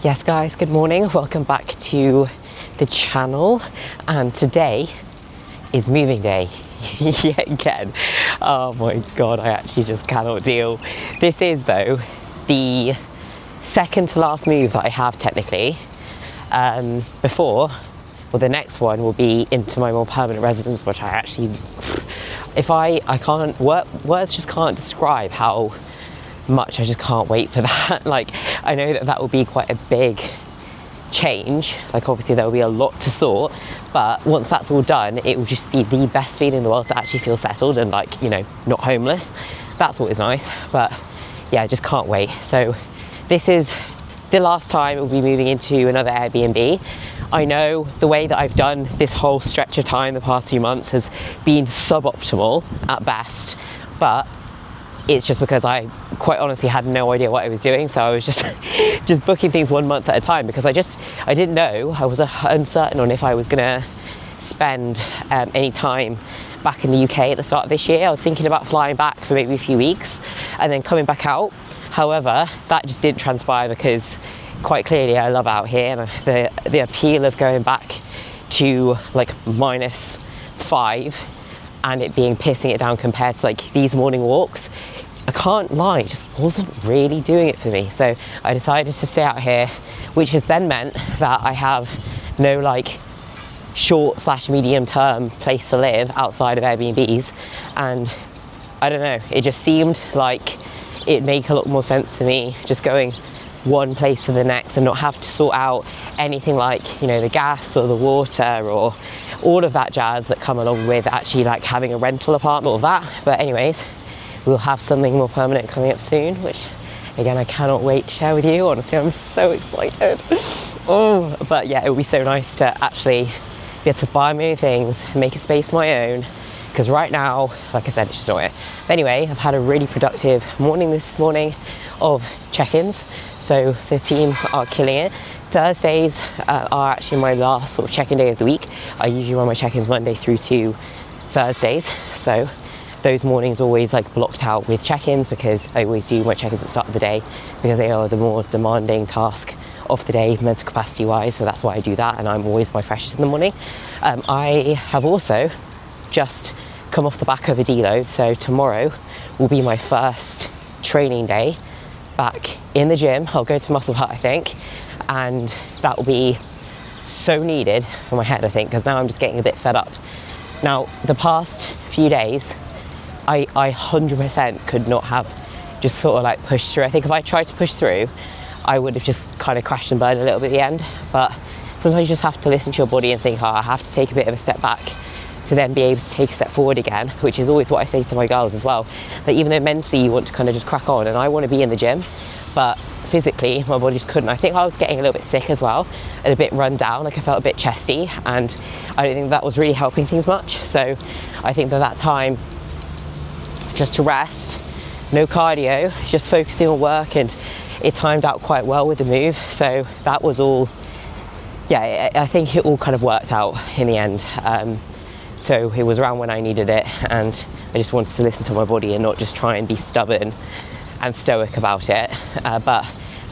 Yes guys, good morning. Welcome back to the channel, and today is moving day yet again. Oh my god, I actually just cannot deal. This is though the second to last move that I have technically. The next one will be into my more permanent residence, which I actually, words just can't describe how much I just can't wait for that. Like, I know that will be quite a big change. Like, obviously there will be a lot to sort, but once that's all done, it will just be the best feeling in the world to actually feel settled and, like, you know, not homeless. That's always nice. But yeah, I just can't wait. So this is the last time we'll be moving into another Airbnb. I know the way that I've done this whole stretch of time the past few months has been suboptimal at best, but it's just because I quite honestly had no idea what I was doing. So I was just booking things 1 month at a time because I didn't know. I was uncertain on if I was gonna spend any time back in the UK at the start of this year. I was thinking about flying back for maybe a few weeks and then coming back out. However, that just didn't transpire because quite clearly I love out here, and the appeal of going back to like -5 and it being pissing it down compared to like these morning walks, I can't lie, it just wasn't really doing it for me. So I decided to stay out here, which has then meant that I have no like short/medium term place to live outside of Airbnbs. And I don't know, it just seemed like it'd make a lot more sense to me just going one place to the next and not have to sort out anything like, you know, the gas or the water or all of that jazz that come along with actually like having a rental apartment or that. But anyways, we'll have something more permanent coming up soon, which again I cannot wait to share with you. Honestly, I'm so excited. Oh, but yeah, it would be so nice to actually be able to buy my own things, make a space my own, because right now, like I said, it's just not it. But anyway, I've had a really productive morning this morning of check-ins, so the team are killing it. Thursdays are actually my last sort of check-in day of the week. I usually run my check-ins Monday through to Thursdays, so those mornings always like blocked out with check-ins because I always do my check-ins at the start of the day because they are the more demanding task of the day mental capacity wise, so that's why I do that, and I'm always my freshest in the morning. I have also just come off the back of a deload, so tomorrow will be my first training day back in the gym. I'll go to Muscle Hut, I think, and that will be so needed for my head, I think, because now I'm just getting a bit fed up. Now, the past few days, I 100% could not have just sort of like pushed through. I think if I tried to push through, I would have just kind of crashed and burned a little bit at the end. But sometimes you just have to listen to your body and think, oh, I have to take a bit of a step back to then be able to take a step forward again, which is always what I say to my girls as well. That even though mentally you want to kind of just crack on, and I want to be in the gym, but physically my body just couldn't. I think I was getting a little bit sick as well and a bit run down, like I felt a bit chesty, and I don't think that was really helping things much. So I think that time just to rest, no cardio, just focusing on work, and it timed out quite well with the move. So that was all, yeah, I think it all kind of worked out in the end. So it was around when I needed it, and I just wanted to listen to my body and not just try and be stubborn and stoic about it. But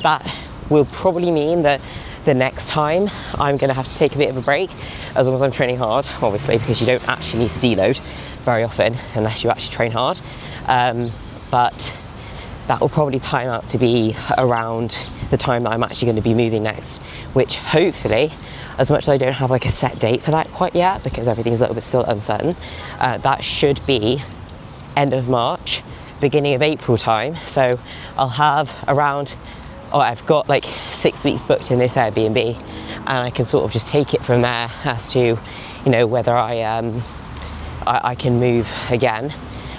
that will probably mean that the next time I'm going to have to take a bit of a break, as long as I'm training hard, obviously, because you don't actually need to deload very often unless you actually train hard. But that will probably time out to be around the time that I'm actually going to be moving next, which hopefully, as much as I don't have like a set date for that quite yet because everything's a little bit still uncertain, that should be end of March, beginning of April time. So I'll have around, I've got like 6 weeks booked in this Airbnb, and I can sort of just take it from there as to, you know, whether I can move again,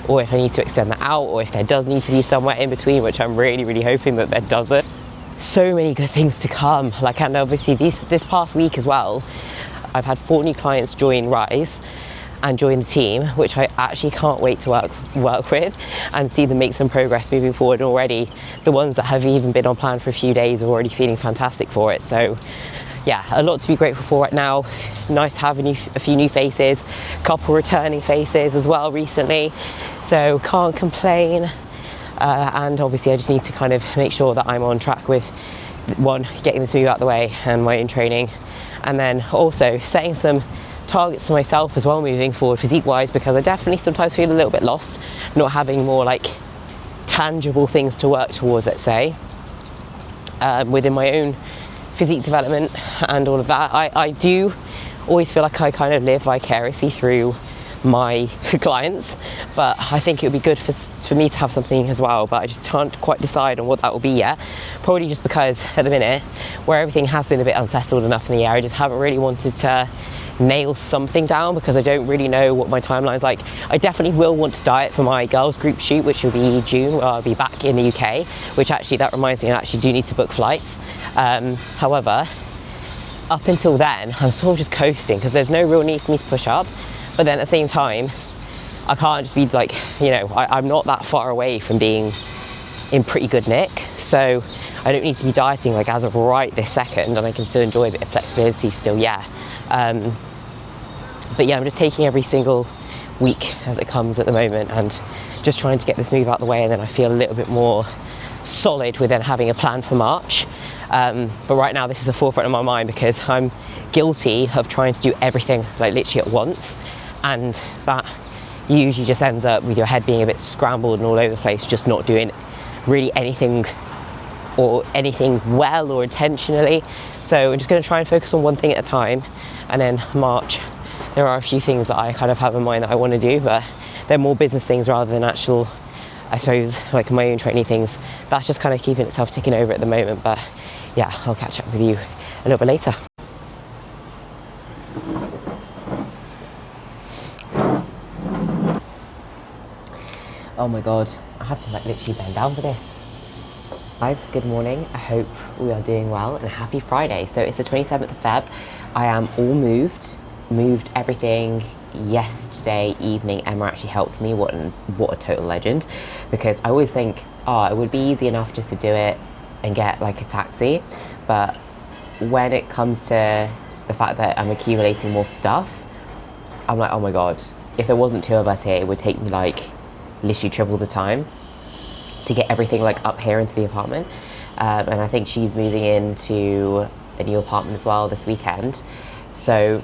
or if I need to extend that out, or if there does need to be somewhere in between, which I'm really, really hoping that there doesn't. So many good things to come. Like, and obviously this past week as well, I've had 4 new clients join Rise and join the team, which I actually can't wait to work with and see them make some progress moving forward. And already the ones that have even been on plan for a few days are already feeling fantastic for it. So yeah, a lot to be grateful for right now. Nice to have a few new faces, a couple returning faces as well recently, so can't complain. And obviously I just need to kind of make sure that I'm on track with one, getting this move out of the way and my own training, and then also setting some targets to myself as well moving forward physique wise, because I definitely sometimes feel a little bit lost not having more like tangible things to work towards, let's say, within my own physique development and all of that. I do always feel like I kind of live vicariously through my clients, but I think it would be good for me to have something as well, but I just can't quite decide on what that will be yet, probably just because at the minute where everything has been a bit unsettled enough in the air, I just haven't really wanted to nail something down because I don't really know what my timeline's like. I definitely will want to diet for my girls group shoot, which will be June, where I'll be back in the UK, which actually, that reminds me, I actually do need to book flights. However, up until then, I'm sort of just coasting because there's no real need for me to push up, but then at the same time, I can't just be like, you know, I'm not that far away from being in pretty good nick, so I don't need to be dieting like as of right this second, and I can still enjoy a bit of flexibility still, yeah. But yeah, I'm just taking every single week as it comes at the moment and just trying to get this move out of the way, and then I feel a little bit more solid with then having a plan for March. But right now this is the forefront of my mind because I'm guilty of trying to do everything like literally at once, and that usually just ends up with your head being a bit scrambled and all over the place, just not doing really anything well or intentionally. So I'm just going to try and focus on one thing at a time, and then March there are a few things that I kind of have in mind that I want to do, but they're more business things rather than actual, I suppose, like my own training things. That's just kind of keeping itself ticking over at the moment, but yeah, I'll catch up with you a little bit later. Oh my god, I have to like literally bend down for this. Guys, good morning. I hope we are doing well, and happy Friday. So it's the 27th of Feb. I am all moved everything yesterday evening. Emma actually helped me. What a total legend, because I always think, oh, it would be easy enough just to do it and get like a taxi, but when it comes to the fact that I'm accumulating more stuff, I'm like, oh my god, if there wasn't two of us here, it would take me like literally triple the time to get everything like up here into the apartment. And I think she's moving into a new apartment as well this weekend, so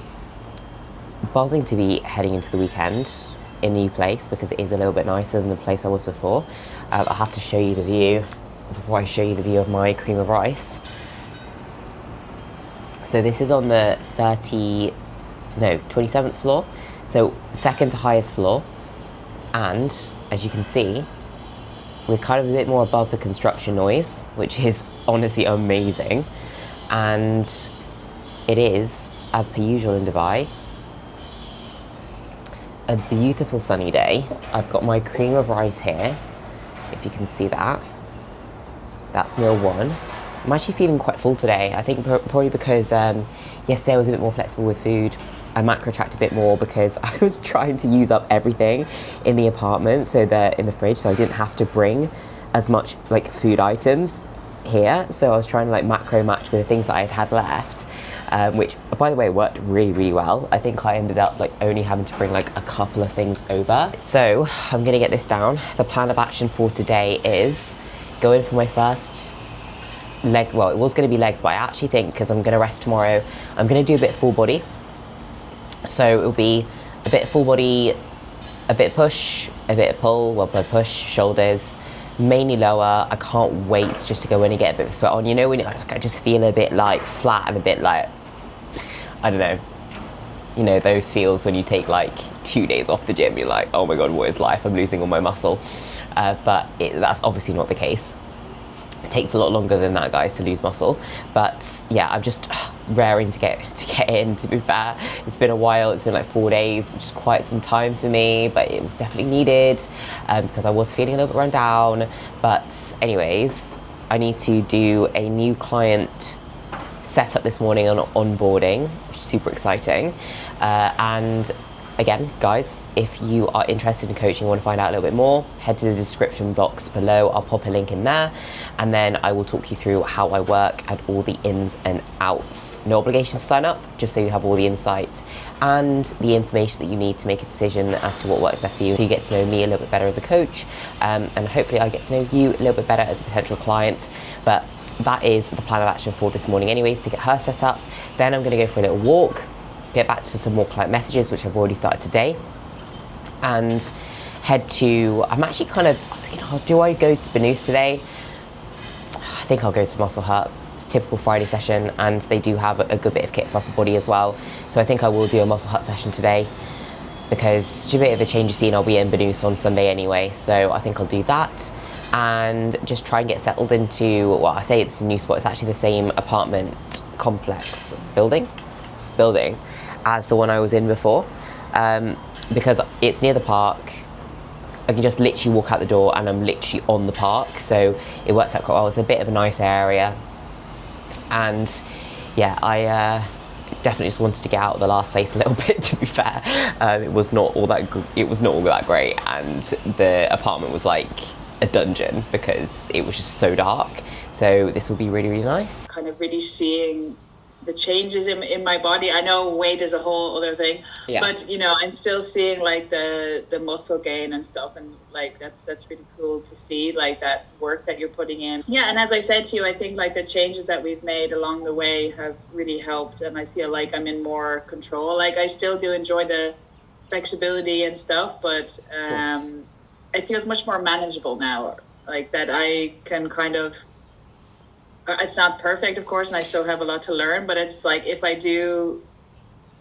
buzzing to be heading into the weekend in a new place, because it is a little bit nicer than the place I was before. I'll have to show you the view before I show you the view of my cream of rice. So this is on the 27th floor, so second to highest floor, and as you can see, we're kind of a bit more above the construction noise, which is honestly amazing. And it is, as per usual in Dubai, a beautiful sunny day. I've got my cream of rice here, if you can see that. That's meal one. I'm actually feeling quite full today. I think probably because yesterday I was a bit more flexible with food. I macro tracked a bit more because I was trying to use up everything in the apartment, so that in the fridge, so I didn't have to bring as much like food items here. So I was trying to like macro match with the things that I had left, which by the way worked really, really well. I think I ended up like only having to bring like a couple of things over. So I'm gonna get this down. The plan of action for today is go in for my first leg. Well, it was gonna be legs, but I actually think, because I'm gonna rest tomorrow, I'm gonna do a bit of full body. So it'll be a bit of full body, a bit of push, a bit of pull, well, by push, shoulders, mainly lower. I can't wait just to go in and get a bit of sweat on. You know, when I just feel a bit like flat and a bit like, I don't know, you know, those feels when you take like 2 days off the gym, you're like, oh my god, what is life? I'm losing all my muscle. But that's obviously not the case. It takes a lot longer than that, guys, to lose muscle. But yeah, I'm just raring to get in, to be fair. It's been a while. It's been like 4 days, which is quite some time for me, but it was definitely needed because I was feeling a little bit run down. But anyways, I need to do a new client setup this morning on onboarding, which is super exciting. And again, guys, if you are interested in coaching, want to find out a little bit more, head to the description box below. I'll pop a link in there, and then I will talk you through how I work and all the ins and outs. No obligation to sign up, just so you have all the insight and the information that you need to make a decision as to what works best for you. So you get to know me a little bit better as a coach, and hopefully I get to know you a little bit better as a potential client. But that is the plan of action for this morning anyways, to get her set up. Then I'm going to go for a little walk, get back to some more client messages, which I've already started today, and head to, I was thinking, oh, do I go to Benoist today? I think I'll go to Muscle Hut. It's a typical Friday session, and they do have a good bit of kit for upper body as well. So I think I will do a Muscle Hut session today, because it's a bit of a change of scene. I'll be in Benoist on Sunday anyway, so I think I'll do that. And just try and get settled into, well, I say it's a new spot, it's actually the same apartment complex building as the one I was in before, because it's near the park. I can just literally walk out the door and I'm literally on the park, so it works out quite well. It's a bit of a nice area, and yeah, I definitely just wanted to get out of the last place a little bit, to be fair. It was not all that great, and the apartment was like a dungeon because it was just so dark. So this will be really, really nice. Kind of really seeing the changes in my body. I know weight is a whole other thing, but you know, I'm still seeing like the muscle gain and stuff, and like that's really cool to see, like that work that you're putting in. Yeah, and as I said to you, I think like the changes that we've made along the way have really helped, and I feel like I'm in more control. Like I still do enjoy the flexibility and stuff, but it feels much more manageable now. Like that I can kind of, it's not perfect, of course, and I still have a lot to learn, but it's like if I do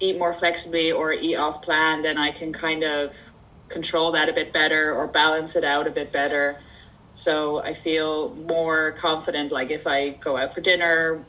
eat more flexibly or eat off plan, then I can kind of control that a bit better or balance it out a bit better. So I feel more confident, like if I go out for dinner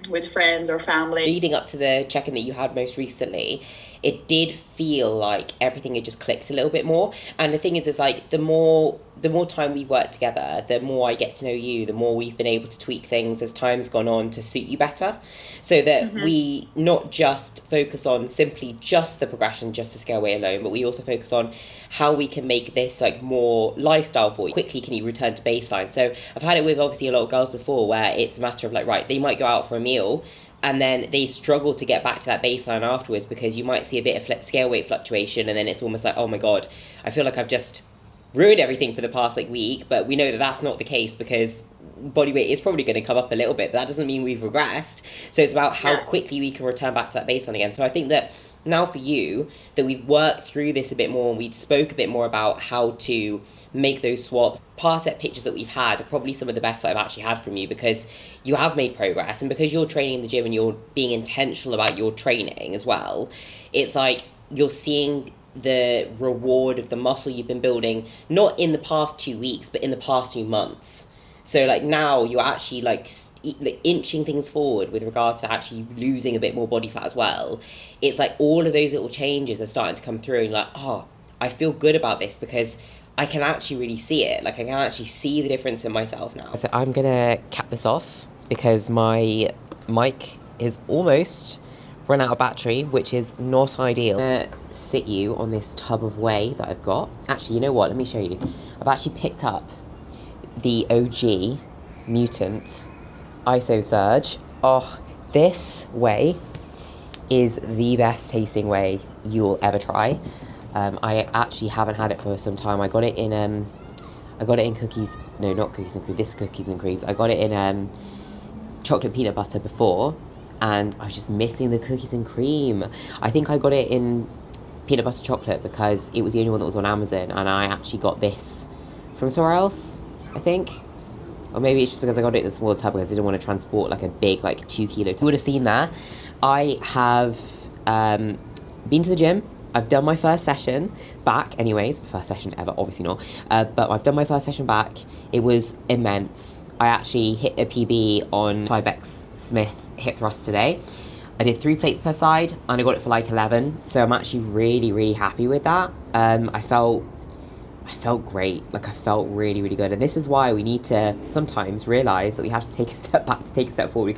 with friends or family. Leading up to the check-in that you had most recently, it did feel like everything had just clicked a little bit more. And the thing is like the more time we work together, the more I get to know you, the more we've been able to tweak things as time's gone on to suit you better, so that we not just focus on simply just the progression, just the scale weight alone, but we also focus on how we can make this like more lifestyle for you. Quickly can you return to baseline? So I've had it with obviously a lot of girls before, where it's a matter of like, right, they might go out for a meal and then they struggle to get back to that baseline afterwards, because you might see a bit of scale weight fluctuation, and then it's almost like, oh my god, I feel like I've just ruined everything for the past like week. But we know that that's not the case, because body weight is probably going to come up a little bit, but that doesn't mean we've regressed. So it's about how quickly we can return back to that baseline again. So I think that now for you, that we've worked through this a bit more, and we spoke a bit more about how to make those swaps. Past set pictures that we've had are probably some of the best that I've actually had from you, because you have made progress, and because you're training in the gym and you're being intentional about your training as well, it's like you're seeing the reward of the muscle you've been building, not in the past 2 weeks, but in the past 2 months. So like now you're actually like inching things forward with regards to actually losing a bit more body fat as well. It's like all of those little changes are starting to come through, and like, oh, I feel good about this because I can actually really see it. Like I can actually see the difference in myself now. So I'm gonna cap this off because my mic is almost run out of battery, which is not ideal. I'm gonna sit you on this tub of whey that I've got. Actually, you know what? Let me show you. I've actually picked up the OG Mutant ISO Surge. Oh, this whey is the best tasting whey you'll ever try. I actually haven't had it for some time. I got it in cookies. No, not cookies and cream. This is cookies and creams. I got it in chocolate peanut butter before, and I was just missing the cookies and cream. I think I got it in peanut butter chocolate because it was the only one that was on Amazon, and I actually got this from somewhere else, I think. Or maybe it's just because I got it in a smaller tub because I didn't want to transport like a big, like 2 kilo tub. You would have seen there. I have been to the gym. I've done my first session back, anyways. First session ever, obviously not. But I've done my first session back. It was immense. I actually hit a PB on Cybex Smith hip thrust today. I did 3 plates per side, and I got it for like 11. So I'm actually really, really happy with that. I felt great. Like I felt really, really good. And this is why we need to sometimes realize that we have to take a step back to take a step forward.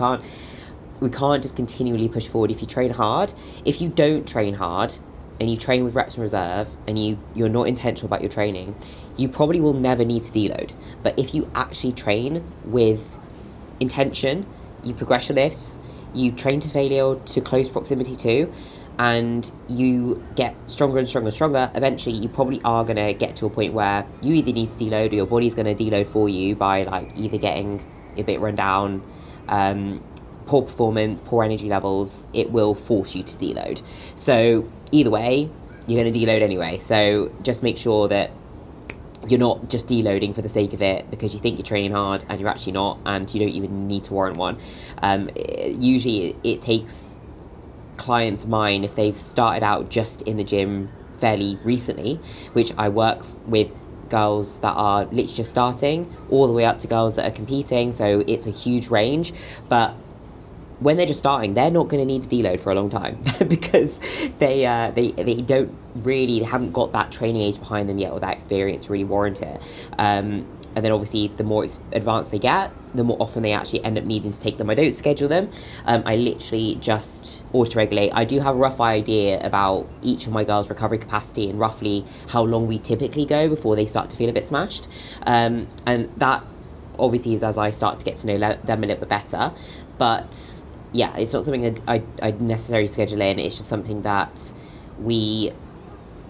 We can't just continually push forward if you train hard. If you don't train hard, and you train with reps in reserve, and you're not intentional about your training, you probably will never need to deload. But if you actually train with intention, you progress your lifts, you train to failure to close proximity to, and you get stronger and stronger and stronger, eventually you probably are going to get to a point where you either need to deload or your body's going to deload for you by like either getting a bit run down, poor performance, poor energy levels, it will force you to deload. So either way, you're going to deload anyway. So just make sure that you're not just deloading for the sake of it because you think you're training hard and you're actually not, and you don't even need to warrant one. Usually it takes clients of mine, if they've started out just in the gym fairly recently, which I work with girls that are literally just starting, all the way up to girls that are competing, so it's a huge range. But when they're just starting, they're not going to need a deload for a long time because they don't really, they haven't got that training age behind them yet, or that experience to really warrant it. And then obviously the more advanced they get, the more often they actually end up needing to take them. I don't schedule them. I literally just auto-regulate. I do have a rough idea about each of my girls' recovery capacity and roughly how long we typically go before they start to feel a bit smashed. And that obviously is as I start to get to know them a little bit better. But yeah, it's not something that I necessarily schedule in. It's just something that we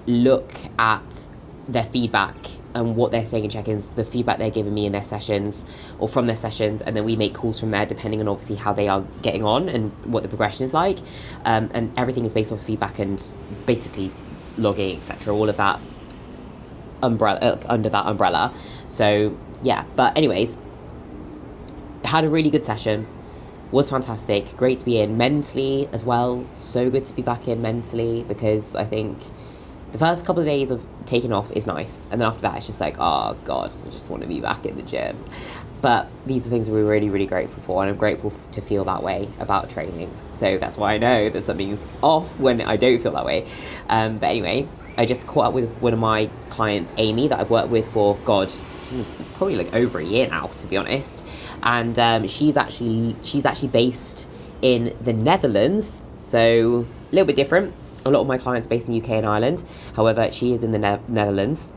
look at their feedback and what they're saying in check-ins, the feedback they're giving me in their sessions or from their sessions, and then we make calls from there depending on obviously how they are getting on and what the progression is like. And everything is based off feedback and basically logging, etc. All of that umbrella under that umbrella. So yeah, but anyways, had a really good session. Was fantastic, great to be in. Mentally as well, so good to be back in mentally, because I think the first couple of days of taking off is nice, and then after that it's just like, oh god, I just want to be back in the gym. But these are things we're really, really grateful for, and I'm grateful to feel that way about training. So that's why I know that something's off when I don't feel that way. But anyway, I just caught up with one of my clients, Amy, that I've worked with for, God, probably like over a year now, to be honest. And she's actually based in the Netherlands, so a little bit different. A lot of my clients are based in the UK and Ireland. However, she is in the Netherlands,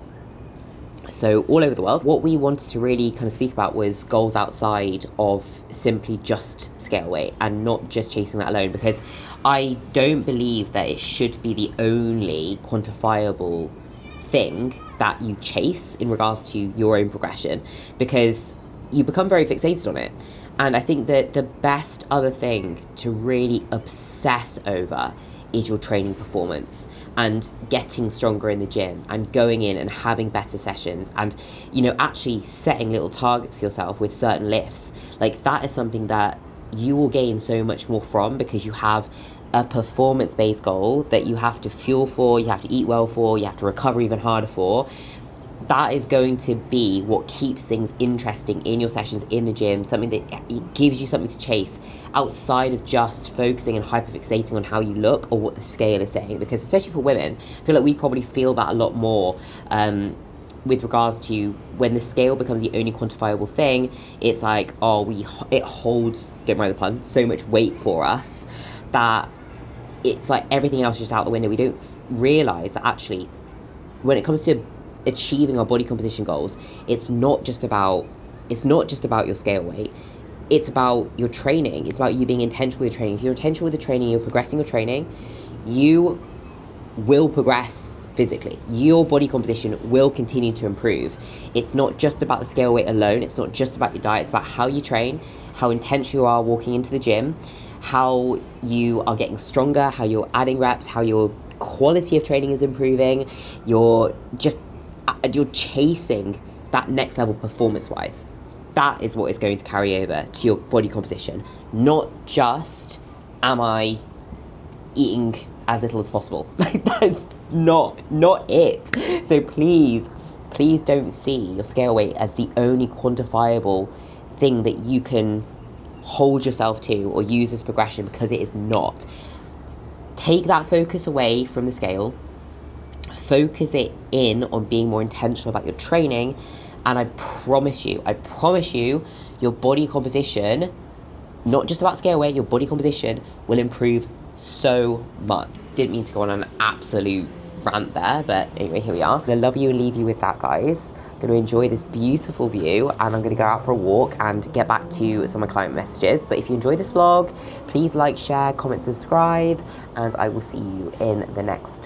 so all over the world. What we wanted to really kind of speak about was goals outside of simply just scale weight and not just chasing that alone, because I don't believe that it should be the only quantifiable thing that you chase in regards to your own progression, because you become very fixated on it. And I think that the best other thing to really obsess over is your training performance and getting stronger in the gym and going in and having better sessions and, you know, actually setting little targets for yourself with certain lifts. Like, that is something that you will gain so much more from, because you have a performance-based goal that you have to fuel for, you have to eat well for, you have to recover even harder for. That is going to be what keeps things interesting in your sessions in the gym, something that it gives you something to chase outside of just focusing and hyperfixating on how you look or what the scale is saying. Because especially for women, I feel like we probably feel that a lot more with regards to when the scale becomes the only quantifiable thing. It's like, oh, it holds, don't mind the pun, so much weight for us that it's like everything else is just out the window. We don't realise that actually when it comes to achieving our body composition goals, it's not just about your scale weight. It's about your training. It's about you being intentional with your training. If you're intentional with the training, you're progressing your training, you will progress physically. Your body composition will continue to improve. It's not just about the scale weight alone. It's not just about your diet. It's about how you train, how intense you are walking into the gym, how you are getting stronger, how you're adding reps, how your quality of training is improving. You're chasing that next level performance-wise. That is what is going to carry over to your body composition. Not just, am I eating as little as possible? Like, that is not it. So please don't see your scale weight as the only quantifiable thing that you can hold yourself to or use as progression, because it is not. Take that focus away from the scale, focus it in on being more intentional about your training, and I promise you, your body composition, not just about scale weight, your body composition will improve so much. Didn't mean to go on an absolute rant there, but anyway, here we are. I'm gonna love you and leave you with that, guys. I'm gonna enjoy this beautiful view, and I'm gonna go out for a walk and get back to some of my client messages. But if you enjoyed this vlog, please like, share, comment, subscribe, and I will see you in the next